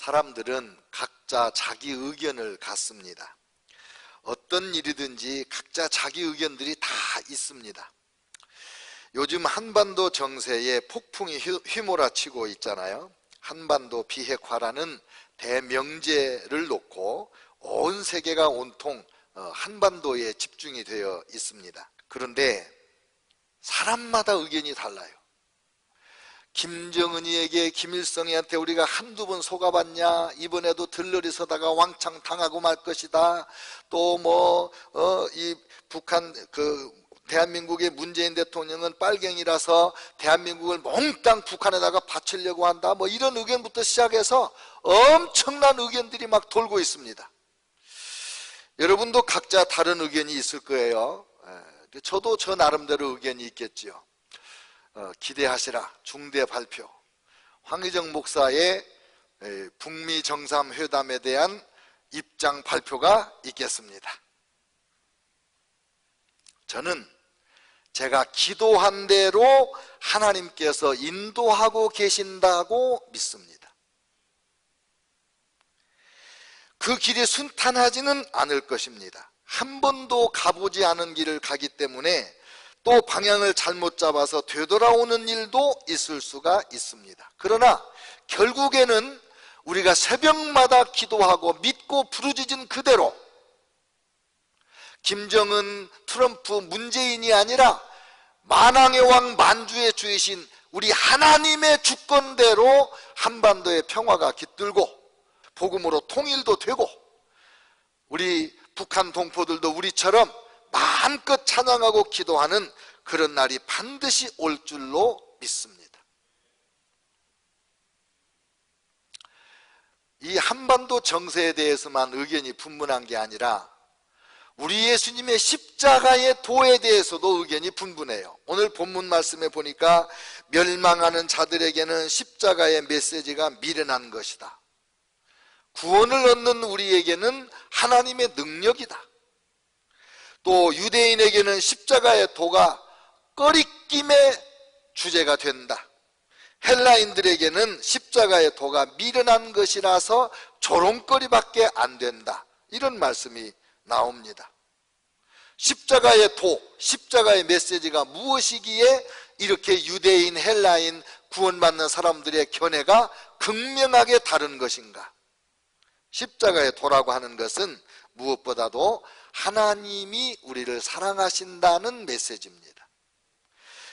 사람들은 각자 자기 의견을 갖습니다. 어떤 일이든지 각자 자기 의견들이 다 있습니다. 요즘 한반도 정세에 폭풍이 휘몰아치고 있잖아요. 한반도 비핵화라는 대명제를 놓고 온 세계가 온통 한반도에 집중이 되어 있습니다. 그런데 사람마다 의견이 달라요. 김정은이에게, 김일성이한테 우리가 한두 번 속아봤냐? 이번에도 들러리 서다가 왕창 당하고 말 것이다. 또 이 북한 대한민국의 문재인 대통령은 빨갱이라서 대한민국을 몽땅 북한에다가 바치려고 한다. 이런 의견부터 시작해서 엄청난 의견들이 막 돌고 있습니다. 여러분도 각자 다른 의견이 있을 거예요. 저도 저 나름대로 의견이 있겠지요. 기대하시라. 중대 발표. 황희정 목사의 북미 정상회담에 대한 입장 발표가 있겠습니다. 저는 제가 기도한 대로 하나님께서 인도하고 계신다고 믿습니다. 그 길이 순탄하지는 않을 것입니다. 한 번도 가보지 않은 길을 가기 때문에 또 방향을 잘못 잡아서 되돌아오는 일도 있을 수가 있습니다. 그러나 결국에는 우리가 새벽마다 기도하고 믿고 부르짖은 그대로 김정은, 트럼프, 문재인이 아니라 만왕의 왕 만주의 주이신 우리 하나님의 주권대로 한반도의 평화가 깃들고 복음으로 통일도 되고 우리 북한 동포들도 우리처럼 마음껏 찬양하고 기도하는 그런 날이 반드시 올 줄로 믿습니다. 이 한반도 정세에 대해서만 의견이 분분한 게 아니라 우리 예수님의 십자가의 도에 대해서도 의견이 분분해요. 오늘 본문 말씀에 보니까 멸망하는 자들에게는 십자가의 메시지가 미련한 것이다. 구원을 얻는 우리에게는 하나님의 능력이다. 또 유대인에게는 십자가의 도가 꺼리낌의 주제가 된다. 헬라인들에게는 십자가의 도가 미련한 것이라서 조롱거리밖에 안 된다. 이런 말씀이 나옵니다. 십자가의 도, 십자가의 메시지가 무엇이기에 이렇게 유대인, 헬라인, 구원받는 사람들의 견해가 극명하게 다른 것인가? 십자가의 도라고 하는 것은 무엇보다도 하나님이 우리를 사랑하신다는 메시지입니다.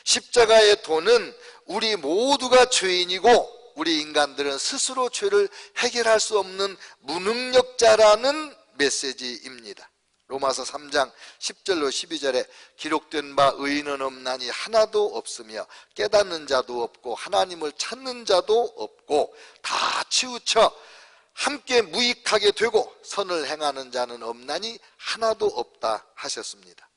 십자가의 도는 우리 모두가 죄인이고 우리 인간들은 스스로 죄를 해결할 수 없는 무능력자라는 메시지입니다. 로마서 3장 10절로 12절에 기록된 바 의인은 없나니 하나도 없으며 깨닫는 자도 없고 하나님을 찾는 자도 없고 다 치우쳐 함께 무익하게 되고 선을 행하는 자는 없나니 하나도 없다 하셨습니다.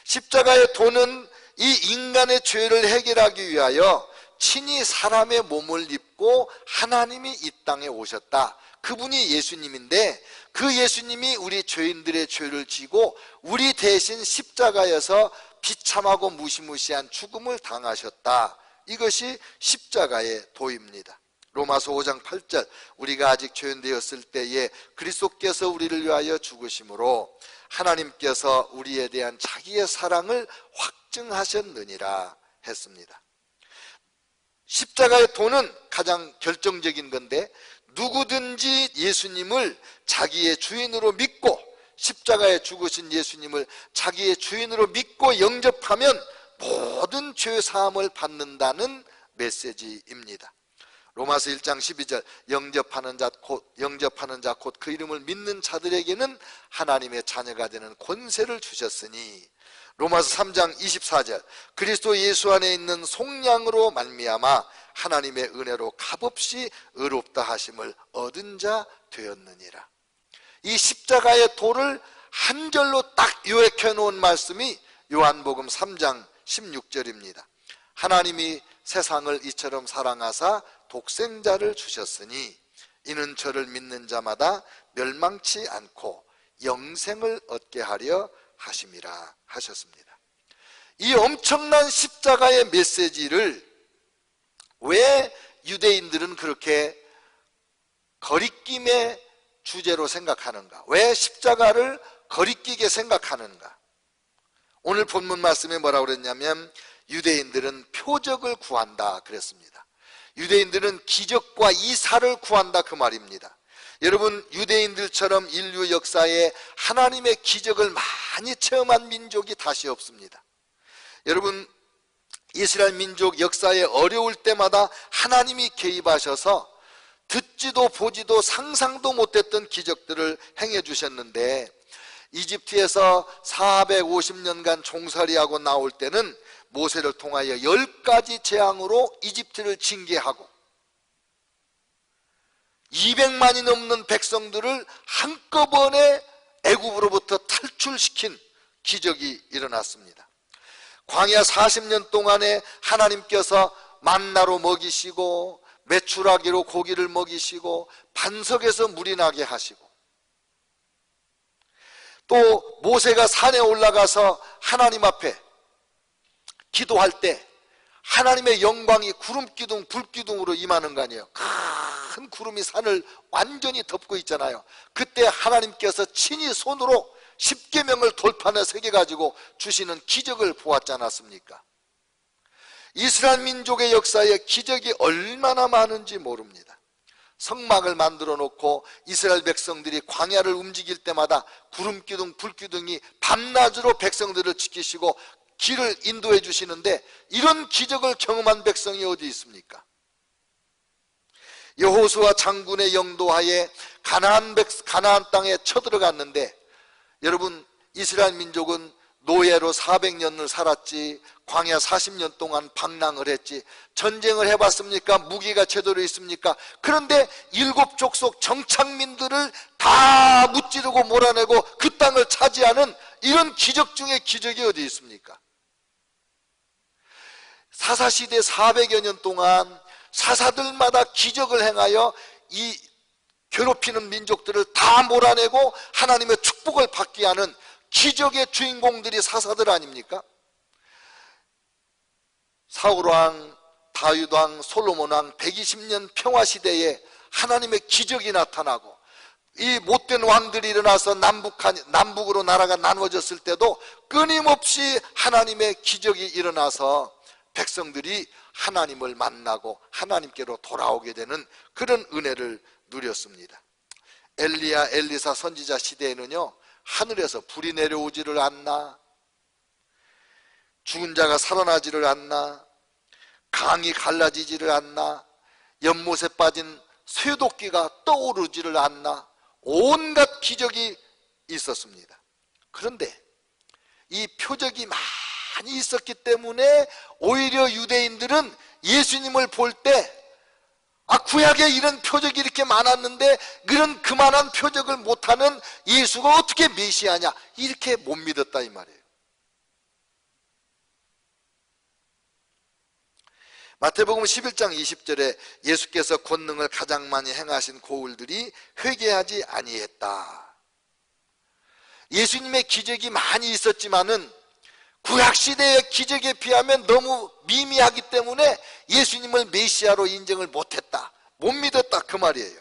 십자가의 도는 이 인간의 죄를 해결하기 위하여 친히 사람의 몸을 입고 하나님이 이 땅에 오셨다. 그분이 예수님인데 그 예수님이 우리 죄인들의 죄를 지고 우리 대신 십자가에서 비참하고 무시무시한 죽음을 당하셨다. 이것이 십자가의 도입니다. 로마서 5장 8절 우리가 아직 죄인 되었을 때에 그리스도께서 우리를 위하여 죽으심으로 하나님께서 우리에 대한 자기의 사랑을 확증하셨느니라 했습니다. 십자가의 도는 가장 결정적인 건데 누구든지 예수님을 자기의 주인으로 믿고 십자가에 죽으신 예수님을 자기의 주인으로 믿고 영접하면 모든 죄 사함을 받는다는 메시지입니다. 로마서 1장 12절 영접하는 자 곧 그 이름을 믿는 자들에게는 하나님의 자녀가 되는 권세를 주셨으니 로마서 3장 24절 그리스도 예수 안에 있는 속량으로 말미암아 하나님의 은혜로 값없이 의롭다 하심을 얻은 자 되었느니라. 이 십자가의 도를 한 절로 딱 요약해 놓은 말씀이 요한복음 3장 16절입니다. 하나님이 세상을 이처럼 사랑하사 독생자를 주셨으니 이는 저를 믿는 자마다 멸망치 않고 영생을 얻게 하려 하심이라 하셨습니다. 이 엄청난 십자가의 메시지를 왜 유대인들은 그렇게 거리낌의 주제로 생각하는가? 왜 십자가를 거리끼게 생각하는가? 오늘 본문 말씀에 뭐라고 그랬냐면 유대인들은 표적을 구한다 그랬습니다. 유대인들은 기적과 이사를 구한다 그 말입니다. 여러분, 유대인들처럼 인류 역사에 하나님의 기적을 많이 체험한 민족이 다시 없습니다. 여러분, 이스라엘 민족 역사에 어려울 때마다 하나님이 개입하셔서 듣지도 보지도 상상도 못했던 기적들을 행해 주셨는데, 이집트에서 450년간 종살이하고 나올 때는 모세를 통하여 10가지 재앙으로 이집트를 징계하고 200만이 넘는 백성들을 한꺼번에 애굽으로부터 탈출시킨 기적이 일어났습니다. 광야 40년 동안에 하나님께서 만나로 먹이시고 메추라기로 고기를 먹이시고 반석에서 물이 나게 하시고, 또 모세가 산에 올라가서 하나님 앞에 기도할 때 하나님의 영광이 구름기둥 불기둥으로 임하는 거 아니에요. 큰 구름이 산을 완전히 덮고 있잖아요. 그때 하나님께서 친히 손으로 십계명을 돌판에 새겨가지고 주시는 기적을 보았지 않았습니까? 이스라엘 민족의 역사에 기적이 얼마나 많은지 모릅니다. 성막을 만들어 놓고 이스라엘 백성들이 광야를 움직일 때마다 구름기둥 불기둥이 밤낮으로 백성들을 지키시고 길을 인도해 주시는데, 이런 기적을 경험한 백성이 어디 있습니까? 여호수아 장군의 영도하에 가나안 땅에 쳐들어갔는데, 여러분, 이스라엘 민족은 노예로 400년을 살았지, 광야 40년 동안 방랑을 했지, 전쟁을 해봤습니까? 무기가 제대로 있습니까? 그런데 7 족속 정착민들을 다 무찌르고 몰아내고 그 땅을 차지하는 이런 기적 중에 기적이 어디 있습니까? 사사시대 400여 년 동안 사사들마다 기적을 행하여 이 괴롭히는 민족들을 다 몰아내고 하나님의 축복을 받게 하는 기적의 주인공들이 사사들 아닙니까? 사울왕, 다윗왕, 솔로몬왕 120년 평화시대에 하나님의 기적이 나타나고, 이 못된 왕들이 일어나서 남북으로 나라가 나누어졌을 때도 끊임없이 하나님의 기적이 일어나서 백성들이 하나님을 만나고 하나님께로 돌아오게 되는 그런 은혜를 누렸습니다. 엘리야, 엘리사 선지자 시대에는요, 하늘에서 불이 내려오지를 않나, 죽은 자가 살아나지를 않나, 강이 갈라지지를 않나, 연못에 빠진 쇠도끼가 떠오르지를 않나, 온갖 기적이 있었습니다. 그런데 이 표적이 많이 있었기 때문에 오히려 유대인들은 예수님을 볼 때, 구약에 이런 표적이 이렇게 많았는데 그런 그만한 표적을 못하는 예수가 어떻게 메시아냐, 이렇게 못 믿었다 이 말이에요. 마태복음 11장 20절에 예수께서 권능을 가장 많이 행하신 고울들이 회개하지 아니했다. 예수님의 기적이 많이 있었지만은 구약시대의 기적에 비하면 너무 미미하기 때문에 예수님을 메시아로 인정을 못했다, 못 믿었다 그 말이에요.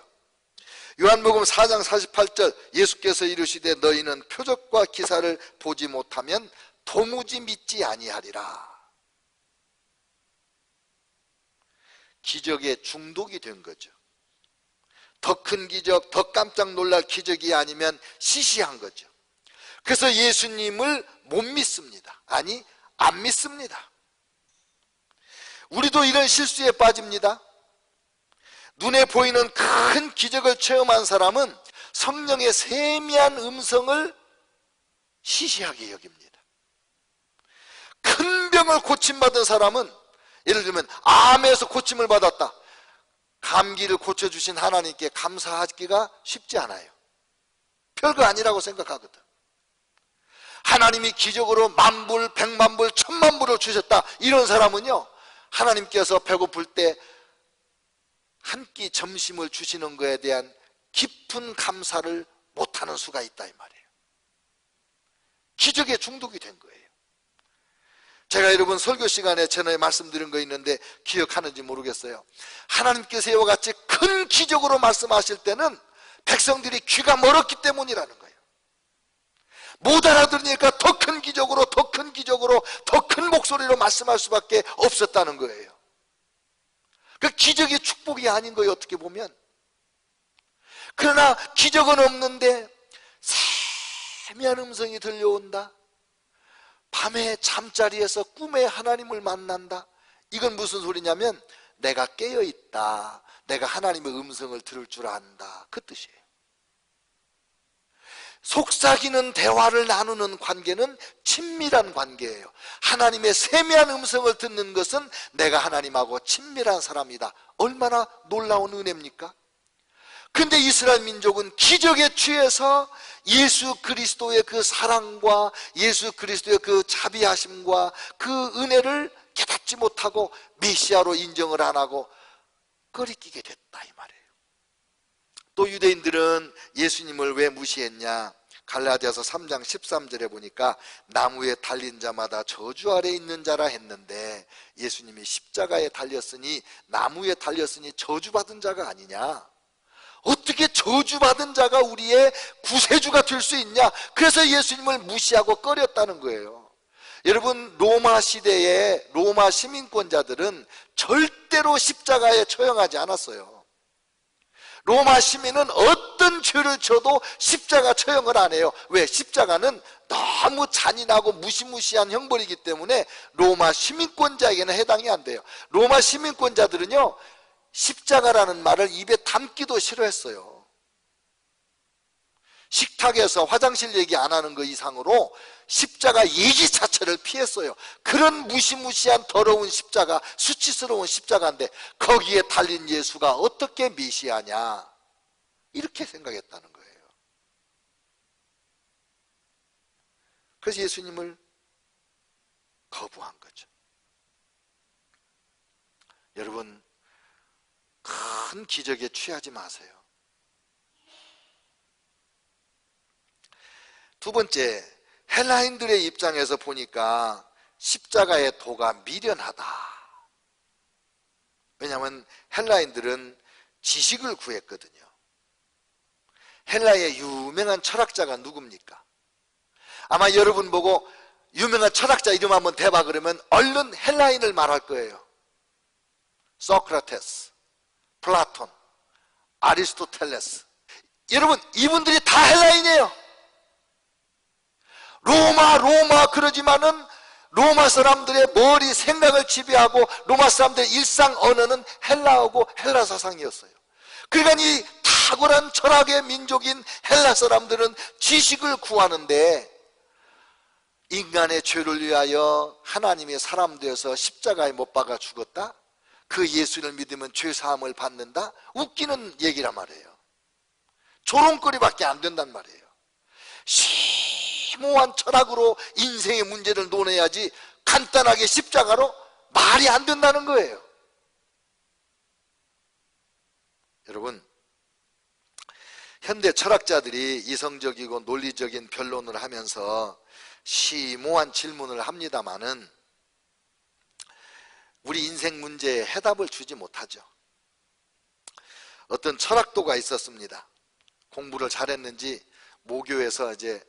요한복음 4장 48절 예수께서 이르시되 너희는 표적과 기사를 보지 못하면 도무지 믿지 아니하리라. 기적에 중독이 된 거죠. 더 큰 기적, 더 깜짝 놀랄 기적이 아니면 시시한 거죠. 그래서 예수님을 못 믿습니다. 아니, 안 믿습니다. 우리도 이런 실수에 빠집니다. 눈에 보이는 큰 기적을 체험한 사람은 성령의 세미한 음성을 시시하게 여깁니다. 큰 병을 고침받은 사람은, 예를 들면 암에서 고침을 받았다, 감기를 고쳐주신 하나님께 감사하기가 쉽지 않아요. 별거 아니라고 생각하거든. 하나님이 기적으로 10,000불, 1,000,000불, 1,000,000불을 주셨다, 이런 사람은요, 하나님께서 배고플 때 한 끼 점심을 주시는 것에 대한 깊은 감사를 못하는 수가 있다 이 말이에요. 기적에 중독이 된 거예요. 제가 여러분 설교 시간에 전에 말씀드린 거 있는데 기억하는지 모르겠어요. 하나님께서 이와 같이 큰 기적으로 말씀하실 때는 백성들이 귀가 멀었기 때문이라는 거예요. 못 알아들으니까 더 큰 기적으로, 더 큰 기적으로, 더 큰 목소리로 말씀할 수밖에 없었다는 거예요. 그 기적이 축복이 아닌 거예요, 어떻게 보면. 그러나 기적은 없는데 세미한 음성이 들려온다. 밤에 잠자리에서 꿈에 하나님을 만난다. 이건 무슨 소리냐면 내가 깨어있다, 내가 하나님의 음성을 들을 줄 안다, 그 뜻이에요. 속삭이는 대화를 나누는 관계는 친밀한 관계예요. 하나님의 세미한 음성을 듣는 것은 내가 하나님하고 친밀한 사람이다. 얼마나 놀라운 은혜입니까? 근데 이스라엘 민족은 기적에 취해서 예수 그리스도의 그 사랑과 예수 그리스도의 그 자비하심과 그 은혜를 깨닫지 못하고 메시아로 인정을 안 하고 꺼리끼게 됐다, 이 말이에요. 또 유대인들은 예수님을 왜 무시했냐? 갈라디아서 3장 13절에 보니까 나무에 달린 자마다 저주 아래 있는 자라 했는데 예수님이 십자가에 달렸으니, 나무에 달렸으니 저주받은 자가 아니냐? 어떻게 저주받은 자가 우리의 구세주가 될 수 있냐? 그래서 예수님을 무시하고 꺼렸다는 거예요. 여러분, 로마 시대의 로마 시민권자들은 절대로 십자가에 처형하지 않았어요. 로마 시민은 어떤 죄를 져도 십자가 처형을 안 해요. 왜? 십자가는 너무 잔인하고 무시무시한 형벌이기 때문에 로마 시민권자에게는 해당이 안 돼요. 로마 시민권자들은요, 십자가라는 말을 입에 담기도 싫어했어요. 식탁에서 화장실 얘기 안 하는 거 이상으로 십자가 얘기 자체를 피했어요. 그런 무시무시한 더러운 십자가, 수치스러운 십자가인데 거기에 달린 예수가 어떻게 메시아냐, 이렇게 생각했다는 거예요. 그래서 예수님을 거부한 거죠. 여러분, 큰 기적에 취하지 마세요. 두 번째, 헬라인들의 입장에서 보니까 십자가의 도가 미련하다. 왜냐하면 헬라인들은 지식을 구했거든요. 헬라의 유명한 철학자가 누굽니까? 아마 여러분 보고 유명한 철학자 이름 한번 대봐 그러면 얼른 헬라인을 말할 거예요. 소크라테스, 플라톤, 아리스토텔레스. 여러분, 이분들이 다 헬라인이에요. 로마 그러지만은 로마 사람들의 머리 생각을 지배하고 로마 사람들의 일상 언어는 헬라어고 헬라 사상이었어요. 그러니까 이 탁월한 철학의 민족인 헬라 사람들은 지식을 구하는데 인간의 죄를 위하여 하나님의 사람 되어서 십자가에 못 박아 죽었다? 그 예수를 믿으면 죄 사함을 받는다? 웃기는 얘기란 말이에요. 조롱거리밖에 안 된단 말이에요. 심오한 철학으로 인생의 문제를 논해야지 간단하게 십자가로 말이 안 된다는 거예요. 여러분, 현대 철학자들이 이성적이고 논리적인 변론을 하면서 심오한 질문을 합니다마는 우리 인생 문제에 해답을 주지 못하죠. 어떤 철학도가 있었습니다. 공부를 잘했는지 모교에서 이제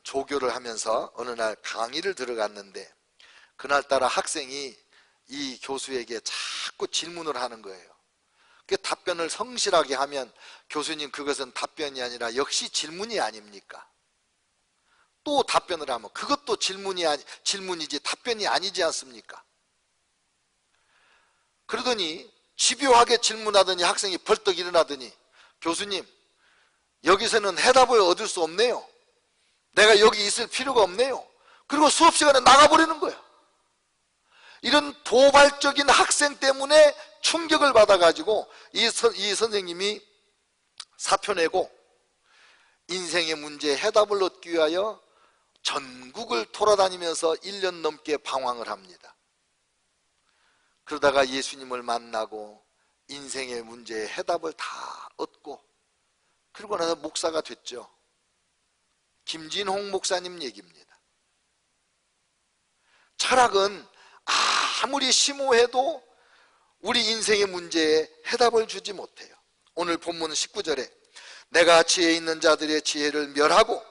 조교를 하면서 어느 날 강의를 들어갔는데 그날따라 학생이 이 교수에게 자꾸 질문을 하는 거예요. 그 답변을 성실하게 하면 교수님, 그것은 답변이 아니라 역시 질문이 아닙니까? 또 답변을 하면 그것도 질문이지 답변이 아니지 않습니까? 그러더니 집요하게 질문하더니 학생이 벌떡 일어나더니, 교수님, 여기서는 해답을 얻을 수 없네요. 내가 여기 있을 필요가 없네요. 그리고 수업 시간에 나가버리는 거예요. 이런 도발적인 학생 때문에 충격을 받아가지고 이 선생님이 사표 내고 인생의 문제에 해답을 얻기 위하여 전국을 돌아다니면서 1년 넘게 방황을 합니다. 그러다가 예수님을 만나고 인생의 문제에 해답을 다 얻고 그러고 나서 목사가 됐죠. 김진홍 목사님 얘기입니다. 철학은 아무리 심오해도 우리 인생의 문제에 해답을 주지 못해요. 오늘 본문 19절에 내가 지혜 있는 자들의 지혜를 멸하고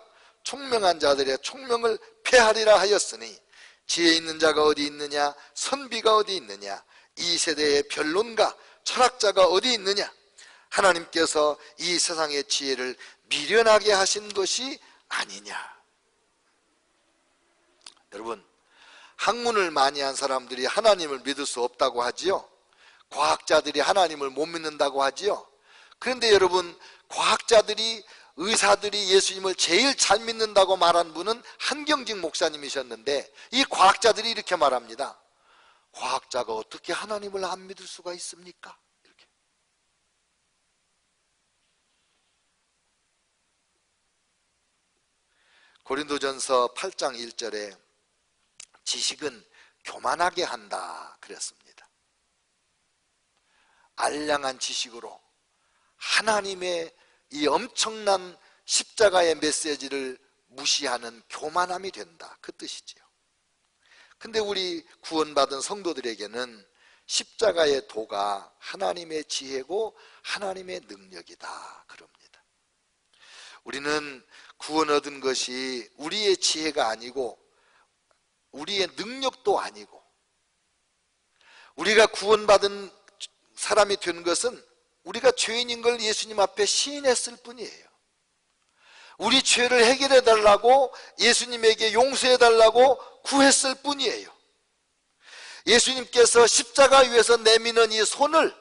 총명한 자들의 총명을 폐하리라 하였으니 지혜 있는 자가 어디 있느냐, 선비가 어디 있느냐, 이 세대의 변론가 철학자가 어디 있느냐. 하나님께서 이 세상의 지혜를 미련하게 하신 것이 아니냐. 여러분, 학문을 많이 한 사람들이 하나님을 믿을 수 없다고 하지요. 과학자들이 하나님을 못 믿는다고 하지요. 그런데 여러분, 과학자들이, 의사들이 예수님을 제일 잘 믿는다고 말한 분은 한경직 목사님이셨는데, 이 과학자들이 이렇게 말합니다. 과학자가 어떻게 하나님을 안 믿을 수가 있습니까? 이렇게. 고린도전서 8장 1절에 지식은 교만하게 한다 그랬습니다. 알량한 지식으로 하나님의 이 엄청난 십자가의 메시지를 무시하는 교만함이 된다, 그 뜻이지요. 근데 우리 구원받은 성도들에게는 십자가의 도가 하나님의 지혜고 하나님의 능력이다 그럽니다. 우리는 구원 얻은 것이 우리의 지혜가 아니고 우리의 능력도 아니고, 우리가 구원받은 사람이 된 것은 우리가 죄인인 걸 예수님 앞에 시인했을 뿐이에요. 우리 죄를 해결해 달라고 예수님에게 용서해 달라고 구했을 뿐이에요. 예수님께서 십자가 위에서 내미는 이 손을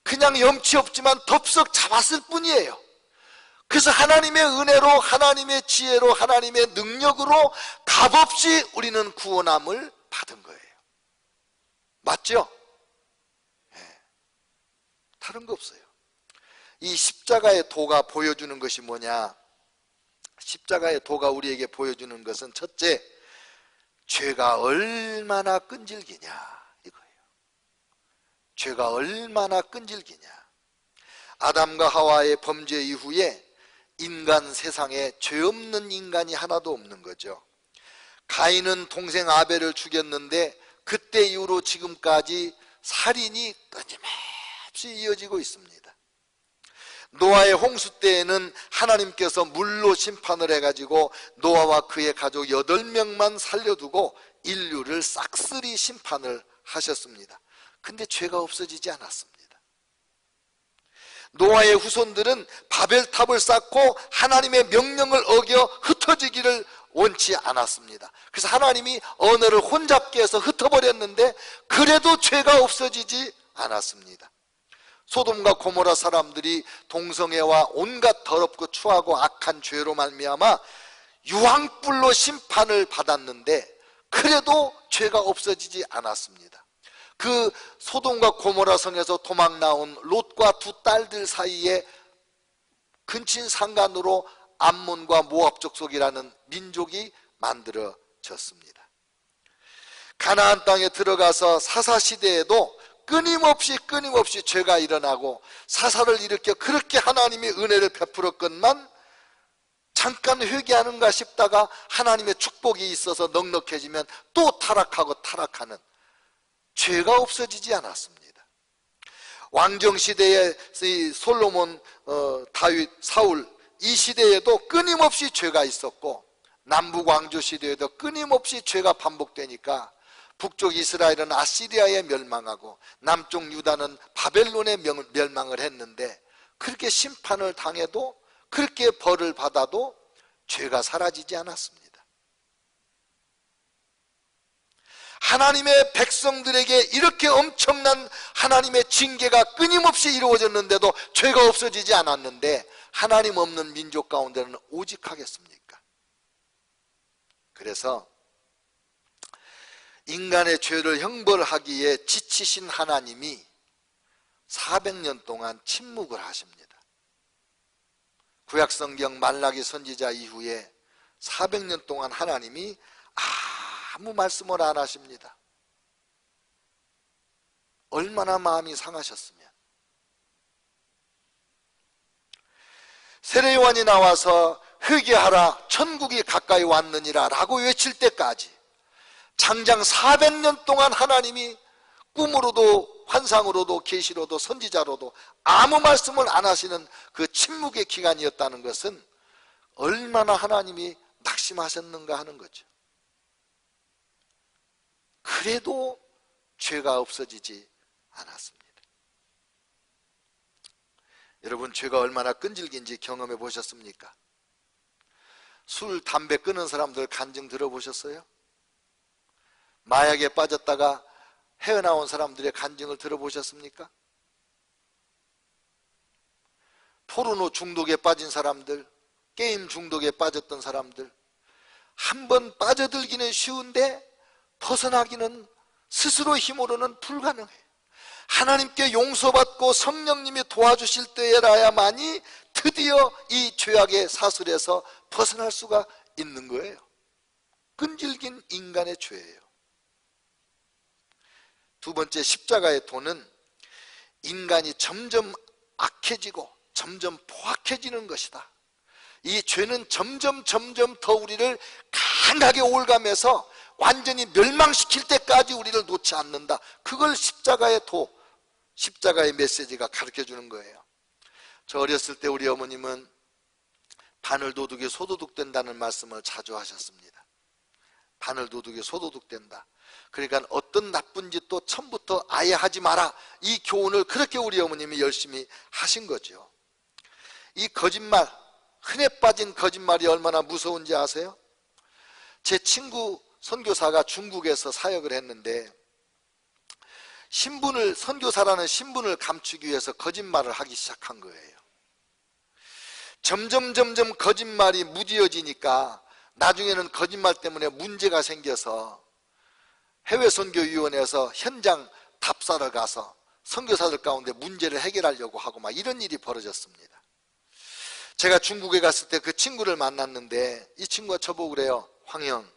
그냥 염치 없지만 덥석 잡았을 뿐이에요. 그래서 하나님의 은혜로, 하나님의 지혜로, 하나님의 능력으로 값없이 우리는 구원함을 받은 거예요. 맞죠? 네. 다른 거 없어요. 이 십자가의 도가 보여주는 것이 뭐냐? 십자가의 도가 우리에게 보여주는 것은 첫째, 죄가 얼마나 끈질기냐 이거예요. 죄가 얼마나 끈질기냐. 아담과 하와의 범죄 이후에 인간 세상에 죄 없는 인간이 하나도 없는 거죠. 가인은 동생 아벨을 죽였는데 그때 이후로 지금까지 살인이 끊임없이 이어지고 있습니다. 노아의 홍수 때에는 하나님께서 물로 심판을 해가지고 노아와 그의 가족 8명만 살려두고 인류를 싹쓸이 심판을 하셨습니다. 근데 죄가 없어지지 않았습니다. 노아의 후손들은 바벨탑을 쌓고 하나님의 명령을 어겨 흩어지기를 원치 않았습니다. 그래서 하나님이 언어를 혼잡게 해서 흩어버렸는데 그래도 죄가 없어지지 않았습니다. 소돔과 고모라 사람들이 동성애와 온갖 더럽고 추하고 악한 죄로 말미암아 유황불로 심판을 받았는데 그래도 죄가 없어지지 않았습니다. 그 소돔과 고모라 성에서 도망 나온 롯과 두 딸들 사이에 근친상간으로 암몬과 모압 족속이라는 민족이 만들어졌습니다. 가나안 땅에 들어가서 사사시대에도 끊임없이 죄가 일어나고 사사를 일으켜 그렇게 하나님이 은혜를 베풀었건만 잠깐 회개하는가 싶다가 하나님의 축복이 있어서 넉넉해지면 또 타락하는 죄가 없어지지 않았습니다. 왕정시대에 솔로몬, 다윗, 사울 이 시대에도 끊임없이 죄가 있었고 남북왕조 시대에도 끊임없이 죄가 반복되니까 북쪽 이스라엘은 아시리아에 멸망하고 남쪽 유다는 바벨론에 멸망을 했는데 그렇게 심판을 당해도 그렇게 벌을 받아도 죄가 사라지지 않았습니다. 하나님의 백성들에게 이렇게 엄청난 하나님의 징계가 끊임없이 이루어졌는데도 죄가 없어지지 않았는데 하나님 없는 민족 가운데는 오직 하겠습니까? 그래서 인간의 죄를 형벌하기에 지치신 하나님이 400년 동안 침묵을 하십니다. 구약성경 말라기 선지자 이후에 400년 동안 하나님이 아무 말씀을 안 하십니다. 얼마나 마음이 상하셨으면. 세례요한이 나와서 회개하라 천국이 가까이 왔느니라 라고 외칠 때까지 장장 400년 동안 하나님이 꿈으로도 환상으로도 계시로도 선지자로도 아무 말씀을 안 하시는 그 침묵의 기간이었다는 것은 얼마나 하나님이 낙심하셨는가 하는 거죠. 그래도 죄가 없어지지 않았습니다. 여러분, 죄가 얼마나 끈질긴지 경험해 보셨습니까? 술, 담배 끊은 사람들 간증 들어보셨어요? 마약에 빠졌다가 헤어나온 사람들의 간증을 들어보셨습니까? 포르노 중독에 빠진 사람들, 게임 중독에 빠졌던 사람들, 한번 빠져들기는 쉬운데 벗어나기는 스스로 힘으로는 불가능해요. 하나님께 용서받고 성령님이 도와주실 때라야만이 드디어 이 죄악의 사슬에서 벗어날 수가 있는 거예요. 끈질긴 인간의 죄예요. 두 번째, 십자가의 도는 인간이 점점 악해지고 점점 포악해지는 것이다. 이 죄는 점점 더 우리를 강하게 올가매서 완전히 멸망시킬 때까지 우리를 놓지 않는다. 그걸 십자가의 도, 십자가의 메시지가 가르쳐주는 거예요. 저 어렸을 때 우리 어머님은 바늘 도둑이 소도둑 된다는 말씀을 자주 하셨습니다. 바늘 도둑이 소도둑 된다. 그러니까 어떤 나쁜 짓도 처음부터 아예 하지 마라. 이 교훈을 그렇게 우리 어머님이 열심히 하신 거죠. 이 거짓말, 흔해 빠진 거짓말이 얼마나 무서운지 아세요? 제 친구 선교사가 중국에서 사역을 했는데 선교사라는 신분을 감추기 위해서 거짓말을 하기 시작한 거예요. 점점 거짓말이 무디어지니까 나중에는 거짓말 때문에 문제가 생겨서 해외선교위원회에서 현장 답사를 가서 선교사들 가운데 문제를 해결하려고 하고 막 이런 일이 벌어졌습니다. 제가 중국에 갔을 때 그 친구를 만났는데 이 친구가 저보고 그래요. 황형,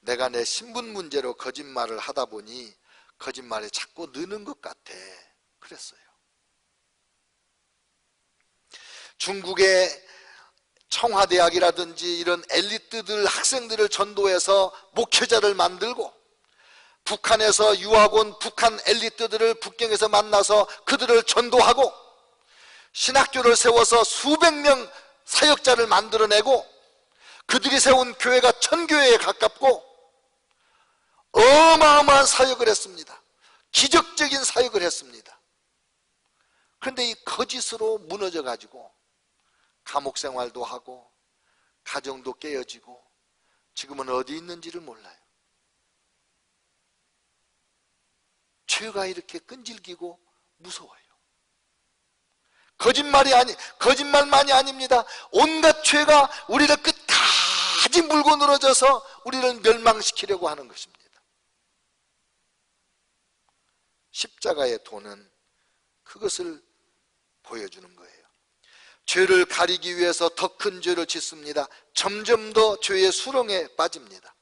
내가 내 신분 문제로 거짓말을 하다 보니 거짓말이 자꾸 느는 것 같아. 그랬어요. 중국의 청와대학이라든지 이런 엘리트들 학생들을 전도해서 목회자를 만들고 북한에서 유학 온 북한 엘리트들을 북경에서 만나서 그들을 전도하고 신학교를 세워서 수백 명 사역자를 만들어내고 그들이 세운 교회가 1000교회에 가깝고 어마어마한 사역을 했습니다. 기적적인 사역을 했습니다. 그런데 이 거짓으로 무너져 가지고 감옥 생활도 하고 가정도 깨어지고 지금은 어디 있는지를 몰라요. 죄가 이렇게 끈질기고 무서워요. 거짓말만이 아닙니다. 온갖 죄가 우리를 끝까지 물고 늘어져서 우리를 멸망시키려고 하는 것입니다. 십자가의 도는 그것을 보여주는 거예요. 죄를 가리기 위해서 더 큰 죄를 짓습니다. 점점 더 죄의 수렁에 빠집니다.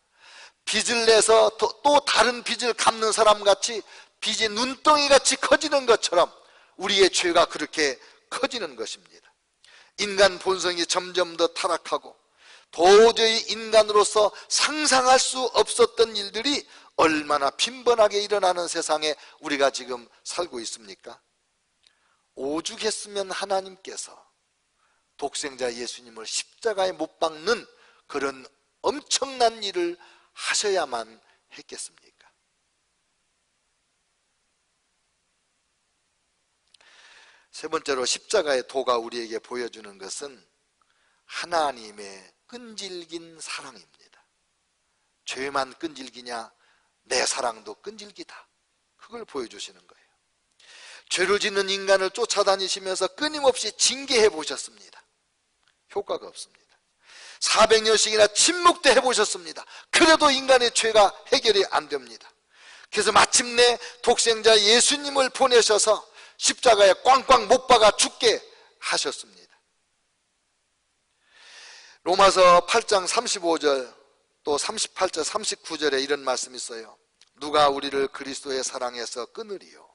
빚을 내서 또 다른 빚을 갚는 사람같이 빚이 눈덩이같이 커지는 것처럼 우리의 죄가 그렇게 커지는 것입니다. 인간 본성이 점점 더 타락하고 도저히 인간으로서 상상할 수 없었던 일들이 얼마나 빈번하게 일어나는 세상에 우리가 지금 살고 있습니까? 오죽했으면 하나님께서 독생자 예수님을 십자가에 못 박는 그런 엄청난 일을 하셔야만 했겠습니까? 세 번째로 십자가의 도가 우리에게 보여주는 것은 하나님의 끈질긴 사랑입니다. 죄만 끈질기냐? 내 사랑도 끈질기다. 그걸 보여주시는 거예요. 죄를 짓는 인간을 쫓아다니시면서 끊임없이 징계해 보셨습니다. 효과가 없습니다. 400년씩이나 침묵도 해보셨습니다. 그래도 인간의 죄가 해결이 안 됩니다. 그래서 마침내 독생자 예수님을 보내셔서 십자가에 꽝꽝 못 박아 죽게 하셨습니다. 로마서 8장 35절 또 38절 39절에 이런 말씀이 있어요. 누가 우리를 그리스도의 사랑에서 끊으리요?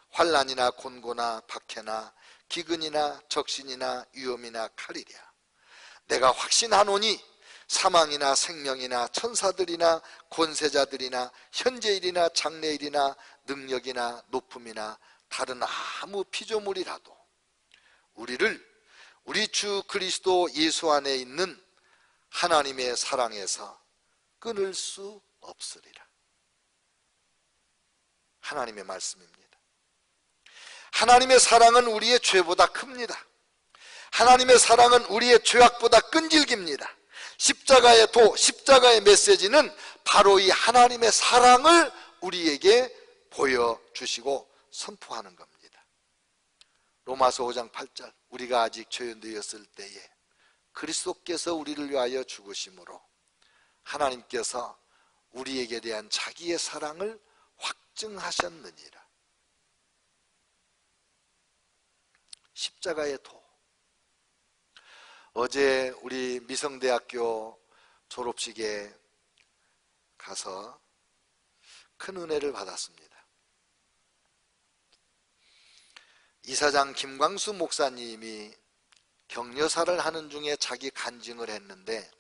환난이나 곤고나 박해나 기근이나 적신이나 위험이나 칼이랴. 내가 확신하노니 사망이나 생명이나 천사들이나 권세자들이나 현재일이나 장래일이나 능력이나 높음이나 다른 아무 피조물이라도 우리를 우리 주 그리스도 예수 안에 있는 하나님의 사랑에서 끊을 수 없으리라. 하나님의 말씀입니다. 하나님의 사랑은 우리의 죄보다 큽니다. 하나님의 사랑은 우리의 죄악보다 끈질깁니다. 십자가의 십자가의 메시지는 바로 이 하나님의 사랑을 우리에게 보여주시고 선포하는 겁니다. 로마서 5장 8절, 우리가 아직 죄인되었을 때에 그리스도께서 우리를 위하여 죽으심으로 하나님께서 우리에게 대한 자기의 사랑을 확증하셨느니라. 십자가의 도. 어제 우리 미성대학교 졸업식에 가서 큰 은혜를 받았습니다. 이사장 김광수 목사님이 격려사를 하는 중에 자기 간증을 했는데,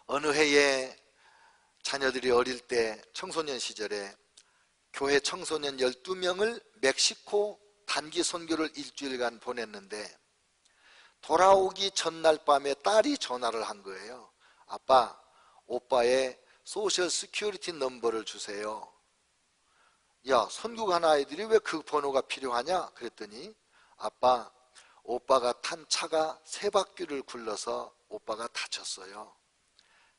어느 해에 자녀들이 어릴 때 청소년 시절에 교회 청소년 12명을 멕시코 단기 선교를 일주일간 보냈는데, 돌아오기 전날 밤에 딸이 전화를 한 거예요. 아빠, 오빠의 소셜 시큐리티 넘버를 주세요. 야, 선교 간 아이들이 왜 그 번호가 필요하냐? 그랬더니, 아빠, 오빠가 탄 차가 세 바퀴를 굴러서 오빠가 다쳤어요.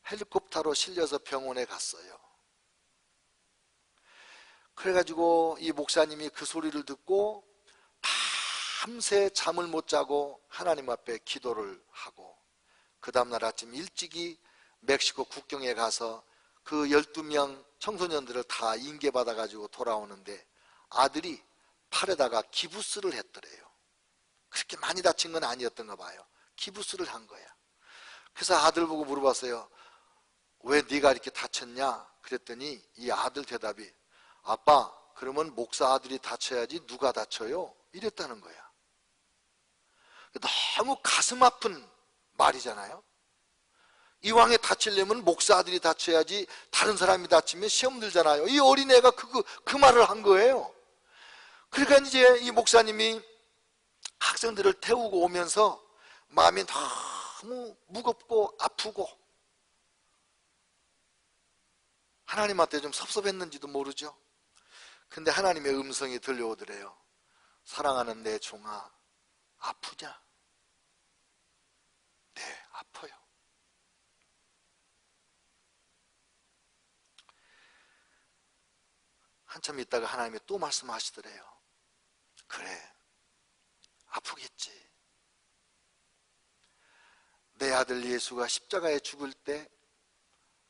헬리콥터로 실려서 병원에 갔어요. 그래가지고 이 목사님이 그 소리를 듣고 밤새 잠을 못 자고 하나님 앞에 기도를 하고, 그 다음날 아침 일찍이 멕시코 국경에 가서 그 12명 청소년들을 다 인계받아가지고 돌아오는데, 아들이 팔에다가 기부스를 했더래요. 그렇게 많이 다친 건 아니었던가 봐요. 기부스를 한 거야. 그래서 아들 보고 물어봤어요. 왜 네가 이렇게 다쳤냐? 그랬더니 이 아들 대답이, 아빠, 그러면 목사 아들이 다쳐야지 누가 다쳐요? 이랬다는 거야. 너무 가슴 아픈 말이잖아요. 이왕에 다치려면 목사 아들이 다쳐야지 다른 사람이 다치면 시험 들잖아요. 이 어린애가 그 말을 한 거예요. 그러니까 이제 이 목사님이 학생들을 태우고 오면서 마음이 너무 무겁고 아프고 하나님한테 좀 섭섭했는지도 모르죠. 근데 하나님의 음성이 들려오더래요. 사랑하는 내 종아, 아프냐? 네, 아파요. 한참 있다가 하나님이 또 말씀하시더래요. 그래, 아프겠지. 내 아들 예수가 십자가에 죽을 때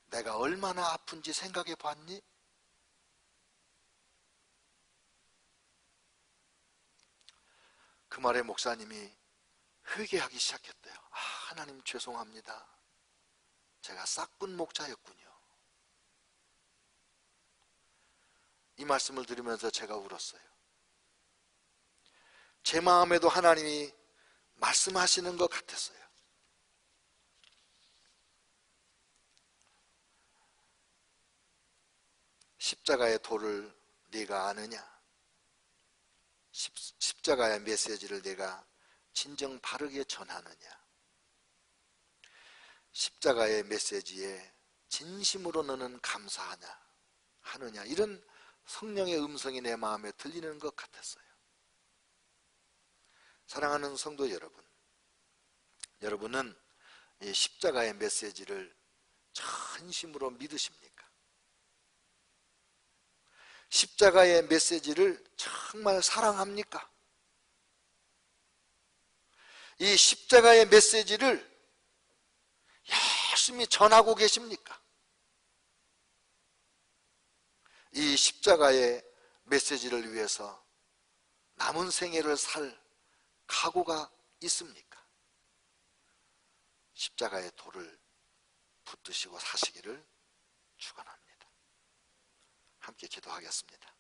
내가 얼마나 아픈지 생각해 봤니? 그 말에 목사님이 회개하기 시작했대요. 아, 하나님 죄송합니다. 제가 싹군 목자였군요. 이 말씀을 들으면서 제가 울었어요. 제 마음에도 하나님이 말씀하시는 것 같았어요. 십자가의 도를 네가 아느냐? 십자가의 메시지를 내가 진정 바르게 전하느냐? 십자가의 메시지에 진심으로 너는 감사하느냐? 이런 성령의 음성이 내 마음에 들리는 것 같았어요. 사랑하는 성도 여러분, 여러분은 이 십자가의 메시지를 전심으로 믿으십니까? 십자가의 메시지를 정말 사랑합니까? 이 십자가의 메시지를 열심히 전하고 계십니까? 이 십자가의 메시지를 위해서 남은 생애를 살 각오가 있습니까? 십자가의 도를 붙드시고 사시기를 축원합니다. 함께 기도하겠습니다.